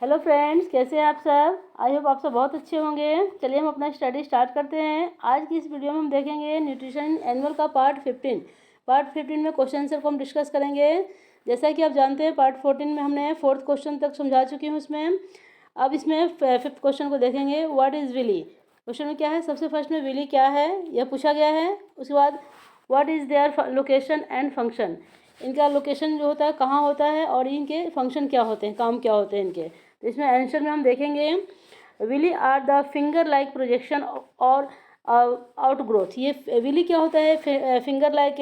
Hello friends, कैसे हैं आप सब। आई होप आप सब बहुत अच्छे होंगे। चलिए हम अपना स्टडी स्टार्ट करते हैं। आज की इस वीडियो में हम देखेंगे न्यूट्रिशन एनुअल का पार्ट 15 में क्वेश्चन आंसर को हम डिस्कस करेंगे। जैसा कि आप जानते हैं पार्ट 14 में हमने 4th क्वेश्चन तक समझा चुकी हूँ इसमें। अब इसमें 5th क्वेश्चन को देखेंगे। What is Willie. क्वेश्चन में क्या है, सबसे फर्स्ट में विली क्या है यह पूछा गया है। उसके बाद what is their location and function, इनका लोकेशन जो होता है कहाँ होता है और इनके फंक्शन क्या होते हैं, काम क्या होते हैं इनके। तो इसमें आंसर में हम देखेंगे villi are the finger like projection और आउट ग्रोथ। ये विली क्या होता है, फिंगर लाइक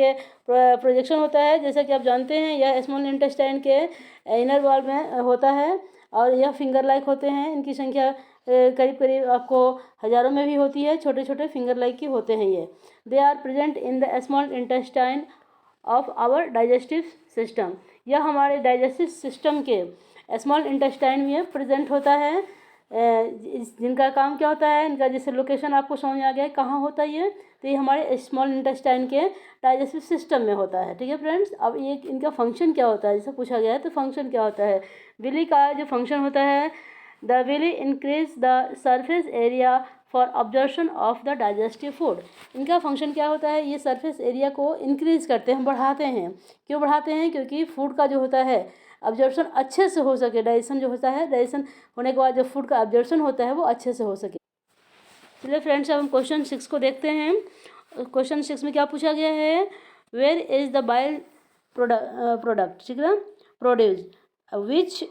प्रोजेक्शन होता है। जैसा कि आप जानते हैं यह स्मॉल इंटेस्टाइन के इनर वॉल में होता है और यह फिंगर लाइक होते हैं। इनकी संख्या करीब करीब आपको हज़ारों में भी होती है। छोटे छोटे फिंगर लाइक के होते हैं ये। They are present in the small intestine of our digestive system. यह हमारे डाइजेस्टिव सिस्टम के स्मॉल इंटेस्टाइन में प्रेजेंट होता है। जिनका काम क्या होता है, इनका जैसे लोकेशन आपको समझ में आ गया है कहाँ होता है ये, तो ये हमारे स्मॉल इंटेस्टाइन के डाइजेस्टिव सिस्टम में होता है। ठीक है फ्रेंड्स। अब ये इनका फंक्शन क्या होता है, जैसे पूछा गया है तो फंक्शन क्या होता है। विली का जो फंक्शन होता है, the villi increase the surface area for absorption of the digestive food. इनका फंक्शन क्या होता है, ये सरफेस एरिया को इंक्रीज करते हैं, बढ़ाते हैं। क्यों बढ़ाते हैं, क्योंकि फूड का जो होता है ऑब्जर्शन अच्छे से हो सके। डाइजेशन जो होता है, डाइजेशन होने के बाद जो फूड का ऑब्जर्शन होता है वो अच्छे से हो सके। चलिए फ्रेंड्स, अब हम क्वेश्चन 6 को देखते हैं। क्वेश्चन 6 में क्या पूछा गया है, where is the bile product, ठीक है ना, produce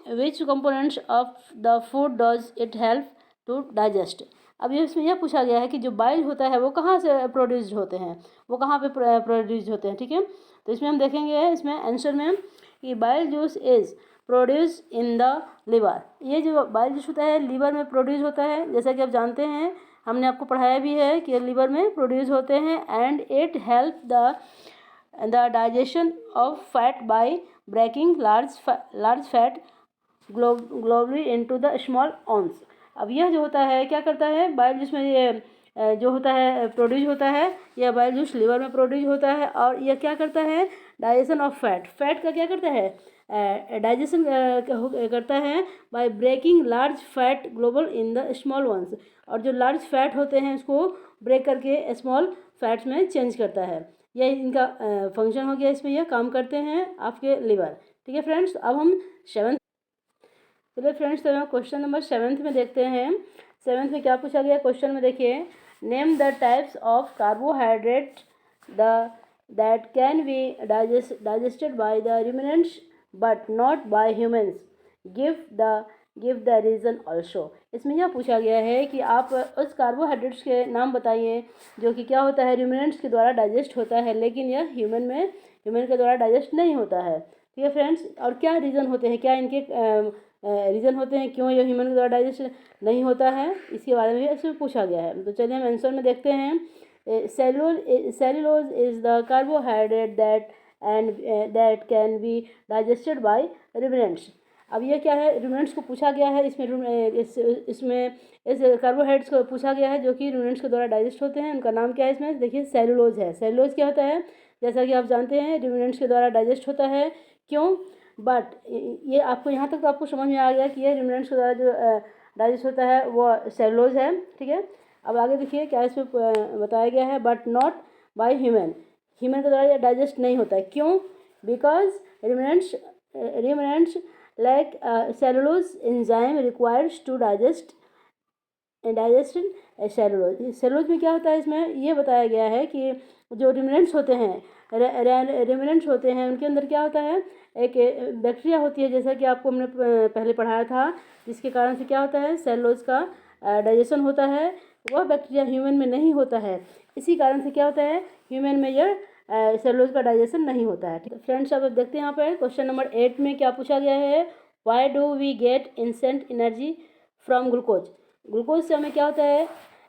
which components of the food does it help to digest. अब ये इसमें यह पूछा गया है कि जो बाइल होता है वो कहाँ से प्रोड्यूस्ड होते हैं, वो कहाँ पे प्रोड्यूस होते हैं। ठीक है, तो इसमें हम देखेंगे इसमें आंसर में कि bile juice is produce in the liver. ये जो बाइल जूस होता है लीवर में प्रोड्यूस होता है। जैसा कि आप जानते हैं, हमने आपको पढ़ाया भी है कि लीवर में प्रोड्यूस होते हैं। And it help the digestion of fat by breaking large fat globules into the small ones. अब यह जो होता है क्या करता है, बाइल जूस में ये जो होता है प्रोड्यूस होता है, यह बाइल जूस लीवर में प्रोड्यूस होता है। और यह क्या करता है, डाइजेशन ऑफ फैट का क्या करता है, डाइजेशन करता है by breaking large fat global in the small ones. और जो लार्ज फैट होते हैं उसको ब्रेक करके स्मॉल फैट्स में चेंज करता है। यह इनका फंक्शन हो गया, इसमें यह काम करते हैं आपके लिवर। ठीक है फ्रेंड्स। अब हम 7th, चलिए फ्रेंड्स तो हम क्वेश्चन नंबर 7th में देखते हैं। 7th में क्या पूछा गया क्वेश्चन में, देखिए name the types of carbohydrate the that can be digested by the ruminants but not bye humans. Give the reason also. इसमें यह पूछा गया है कि आप उस कार्बोहाइड्रेट्स के नाम बताइए जो कि क्या होता है, ruminants के द्वारा डाइजेस्ट होता है, लेकिन यह ह्यूमन के द्वारा डाइजेस्ट नहीं होता है। ठीक है फ्रेंड्स। और क्या रीज़न होते हैं, क्या इनके रीज़न होते हैं क्यों यह ह्यूमन के द्वारा डाइजेस्ट नहीं होता है, इसके बारे में भी इसमें पूछा गया है। तो चलिए हम आंसर में देखते हैं। Cellulose is the carbohydrate that can be digested by ruminants। अब ये क्या है, ruminants को पूछा गया है। इसमें इस कार्बोहाइड्रेट्स को पूछा गया है जो कि ruminants के द्वारा डाइजेस्ट होते हैं। उनका नाम क्या है, इसमें देखिए सेलुलोज है। सेलुलोज क्या होता है, जैसा कि आप जानते हैं ruminants के द्वारा डाइजेस्ट होता है। क्यों, बट ये आपको यहाँ तक तो आपको समझ में आ गया कि ये ruminants के द्वारा जो डाइजेस्ट होता है वो सेलुलोज है। ठीक है। अब आगे देखिए क्या इसमें बताया गया है, बट नॉट बाय ह्यूमन के द्वारा डाइजेस्ट नहीं होता है। क्यों, because ruminants like cellulose enzyme requires to digest cellulose में क्या होता है, इसमें ये बताया गया है कि जो ruminants होते हैं उनके अंदर क्या होता है, एक बैक्टीरिया होती है, जैसा कि आपको हमने पहले पढ़ाया था, जिसके कारण से क्या होता है सेलुलोज का डाइजेशन होता है। वह बैक्टीरिया ह्यूमन में नहीं होता है, इसी कारण से क्या होता है ह्यूमन में यह सेलुलोज का डाइजेशन नहीं होता है। ठीक है फ्रेंड्स। अब देखते हैं यहाँ पर क्वेश्चन नंबर 8 में क्या पूछा गया है, why do we get instant energy from glucose. Glucose से हमें क्या होता है,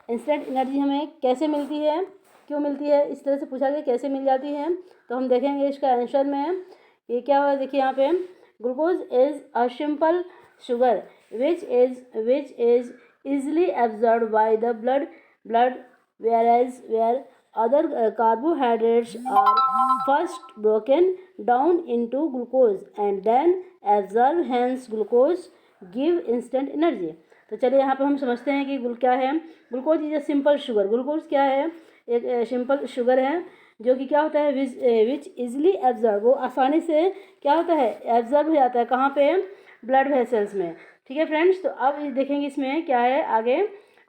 इंस्टेंट एनर्जी हमें कैसे मिलती है, क्यों मिलती है, इस तरह से पूछा गया कैसे मिल जाती है। तो हम देखेंगे इसका आंसर में ये क्या हुआ। देखिए यहाँ पे glucose is a simple sugar which is easily absorbed by the blood where other carbohydrates are first broken down into glucose and then absorbed, hence glucose give instant energy. तो चलिए यहाँ पे हम समझते हैं कि क्या है। Glucose is a simple sugar. Glucose क्या है, एक सिंपल शुगर है जो कि क्या होता है, विच इजली एब्जॉर्ब, वो आसानी से क्या होता है, एब्जॉर्ब हो जाता है, कहाँ पे, ब्लड वेसल्स में। ठीक है फ्रेंड्स, तो अब देखेंगे इसमें क्या है आगे,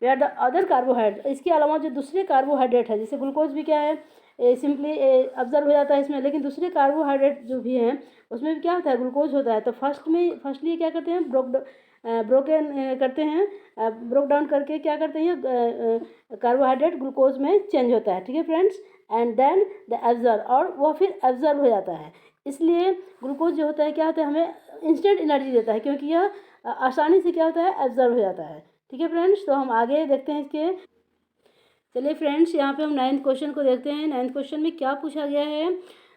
वे आर द अदर कार्बोहाइड्रेट, इसके अलावा जो दूसरे कार्बोहाइड्रेट है, जैसे ग्लूकोज भी क्या है, सिंपली ऑब्जर्व हो जाता है इसमें, लेकिन दूसरे कार्बोहाइड्रेट जो भी हैं उसमें भी क्या होता है, ग्लूकोज होता है। तो फर्स्टली क्या करते हैं, ब्रोकन करते हैं, ब्रोक डाउन करके क्या करते हैं, कार्बोहाइड्रेट ग्लूकोज में चेंज होता है। ठीक है friends, and then the absorb, और वो फिर एब्जॉर्ब हो जाता है। इसलिए ग्लूकोज जो होता है क्या होता है, हमें इंस्टेंट एनर्जी देता है, क्योंकि यह आसानी से क्या होता है, एब्जॉर्ब हो जाता है। ठीक है फ्रेंड्स, तो हम आगे देखते हैं इसके। चलिए फ्रेंड्स, यहाँ पे हम 9th क्वेश्चन को देखते हैं। 9th क्वेश्चन में क्या पूछा गया है,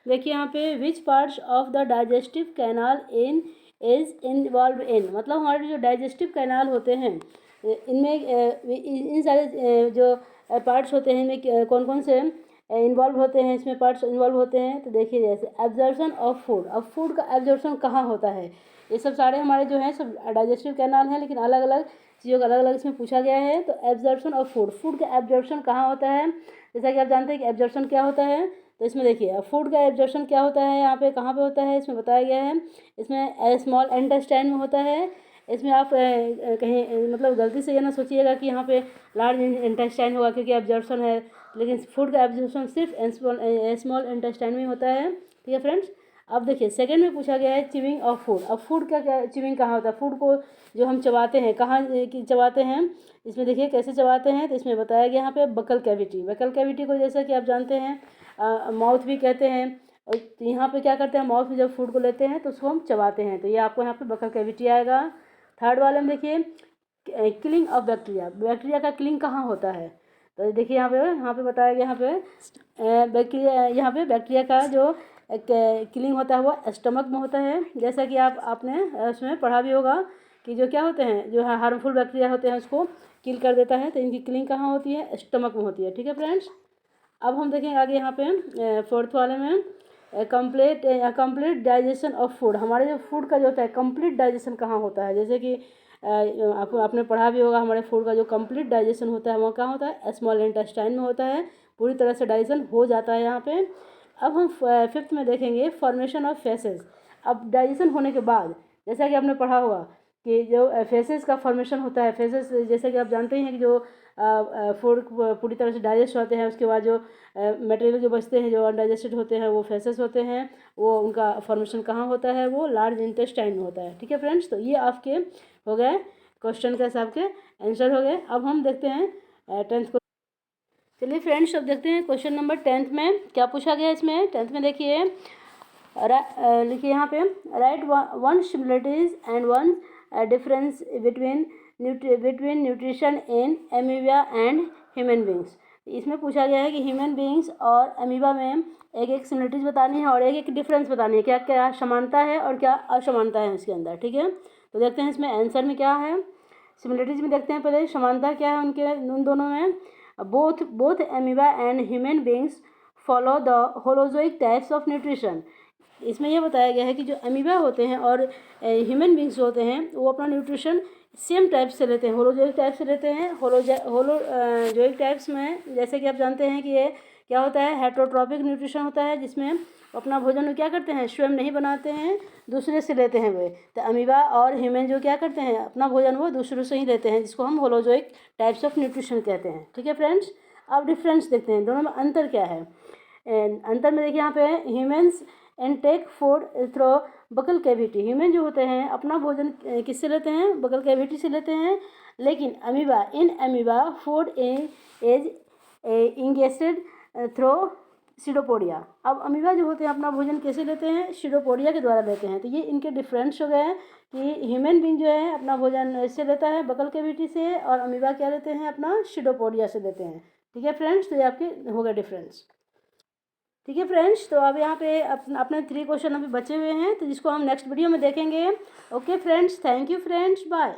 देखिए यहाँ पे, which parts of the digestive canal in is involve in, मतलब हमारे जो डाइजेस्टिव कैनाल होते हैं इनमें इन सारे जो पार्ट्स होते हैं इनमें कौन कौन से इन्वॉल्व होते हैं, इसमें पार्ट्स इन्वॉल्व होते हैं। तो देखिए जैसे एब्जॉर्प्शन ऑफ फूड, अब फूड का एब्जॉर्प्शन कहाँ होता है, ये सब सारे हमारे जो हैं सब डाइजेस्टिव कैनाल हैं, लेकिन अलग अलग चीज़ों का अलग अलग इसमें पूछा गया है। तो एब्जॉर्प्शन ऑफ फूड, फूड का एब्जॉर्प्शन कहाँ होता है, जैसा कि आप जानते हैं कि एब्जॉर्प्शन क्या होता है। तो इसमें देखिए फूड का एब्जॉर्प्शन क्या होता है, यहाँ पे कहाँ पे होता है, इसमें बताया गया है, इसमें स्मॉल इंटेस्टाइन में होता है। इसमें आप कहीं मतलब गलती से ये ना सोचिएगा कि यहाँ पे लार्ज इंटेस्टाइन होगा, क्योंकि एब्जॉर्प्शन है, लेकिन फूड का एब्जॉर्प्शन सिर्फ स्मॉल इंटेस्टाइन में होता है। ठीक है फ्रेंड्स, अब देखिए सेकंड में पूछा गया है चिविंग ऑफ फूड। अब फूड का क्या, चिविंग कहाँ होता है, फूड को जो हम चबाते हैं कहाँ चबाते हैं, इसमें देखिए कैसे चबाते हैं। तो इसमें बताया गया यहाँ पे बकल कैविटी, बकल कैविटी को जैसा कि आप जानते हैं माउथ भी कहते हैं। और यहाँ पे क्या करते हैं, माउथ में जब फूड को लेते हैं तो उसको हम चबाते हैं, तो ये आपको यहाँ पे बकल कैविटी आएगा। थर्ड वाले में देखिए किलिंग ऑफ बैक्टीरिया, बैक्टीरिया का किलिंग कहाँ होता है। तो देखिए यहाँ पे बताया गया, यहाँ पे बैक्टीरिया, यहाँ पे बैक्टीरिया का जो किलिंग होता है वो स्टमक में होता है। जैसा कि आपने उसमें पढ़ा भी होगा कि जो क्या होते हैं, जो हार्मफुल बैक्टीरिया होते हैं उसको किल कर देता है, तो इनकी किलिंग कहाँ होती है, स्टमक में होती है। ठीक है फ्रेंड्स, अब हम देखेंगे आगे यहाँ पे फोर्थ वाले में कंप्लीट डाइजेशन ऑफ फूड, हमारे जो फूड का जो होता है कंप्लीट डाइजेशन कहाँ होता है। जैसे कि आपने पढ़ा भी होगा, हमारे फूड का जो कंप्लीट डाइजेशन होता है वो कहाँ होता है, स्मॉल इंटेस्टाइन में होता है, पूरी तरह से डाइजेशन हो जाता है यहाँ पे। अब हम फिफ्थ में देखेंगे फॉर्मेशन ऑफ फेसेस। अब डाइजेशन होने के बाद जैसा कि आपने पढ़ा होगा कि जो फेसेस का फॉर्मेशन होता है, फेसेस जैसे कि आप जानते हैं कि जो फूड पूरी तरह से डाइजेस्ट होते हैं उसके बाद जो मटेरियल जो बचते हैं जो अनडाइजेस्टेड होते हैं वो फेसेस होते हैं, वो उनका फॉर्मेशन कहाँ होता है, वो लार्ज इंटेस्टाइन में होता है। ठीक है फ्रेंड्स, तो ये आपके हो गए क्वेश्चन के हिसाब के आंसर हो गए। अब हम देखते हैं 10th को। चलिए फ्रेंड्स, अब देखते हैं क्वेश्चन नंबर 10th में क्या पूछा गया। इसमें 10th में देखिए लिखिए यहाँ पे, right one similarities and one difference between nutrition in amoeba and human beings. इसमें पूछा गया है कि ह्यूमन बींग्स और अमीबा में एक एक सिमिलरिटीज बतानी है और एक एक डिफरेंस बतानी है, क्या क्या समानता है और क्या असमानता है इसके अंदर। ठीक है, तो देखते हैं इसमें आंसर में क्या है। सिमिलरिटीज में देखते हैं पहले समानता क्या है उनके, उन दोनों में। Both amoeba and human beings follow the holozoic types of nutrition. इसमें यह बताया गया है कि जो अमीबा होते हैं और ह्यूमन बींग्स होते हैं वो अपना न्यूट्रिशन सेम टाइप से लेते हैं, होलोजोइक टाइप से लेते हैं। होलोजोइक टाइप्स में जैसे कि आप जानते हैं कि ये क्या होता है, हेटरोट्रॉपिक न्यूट्रिशन होता है, जिसमें अपना भोजन क्या करते हैं, स्वयं नहीं बनाते हैं, दूसरे से लेते हैं वे। तो अमीबा और ह्यूमन जो क्या करते हैं, अपना भोजन वो दूसरों से ही लेते हैं, जिसको हम होलोजोइक टाइप्स ऑफ न्यूट्रिशन कहते हैं। ठीक है फ्रेंड्स, अब डिफरेंस देखते हैं दोनों में अंतर क्या है। अंतर में देखिए यहाँ पे humans and take food through buccal cavity, human जो होते हैं अपना भोजन किससे लेते हैं, बकल कैविटी से लेते हैं। लेकिन amoeba amoeba food is ingested through pseudopodia. अब अमीबा जो होते हैं अपना भोजन कैसे लेते हैं, सीडोपोडिया के द्वारा लेते हैं। तो ये इनके डिफरेंस हो गए कि ह्यूमन बींग जो है अपना भोजन इससे लेता है बकल कैविटी से, और अमीबा क्या लेते हैं, अपना सीडोपोडिया से लेते हैं। ठीक है फ्रेंड्स, तो ये आपके हो गए डिफरेंस। ठीक है फ्रेंड्स, तो अब यहाँ पे अपने 3 क्वेश्चन अभी बचे हुए हैं, तो जिसको हम नेक्स्ट वीडियो में देखेंगे। Okay friends, thank you friends, bye.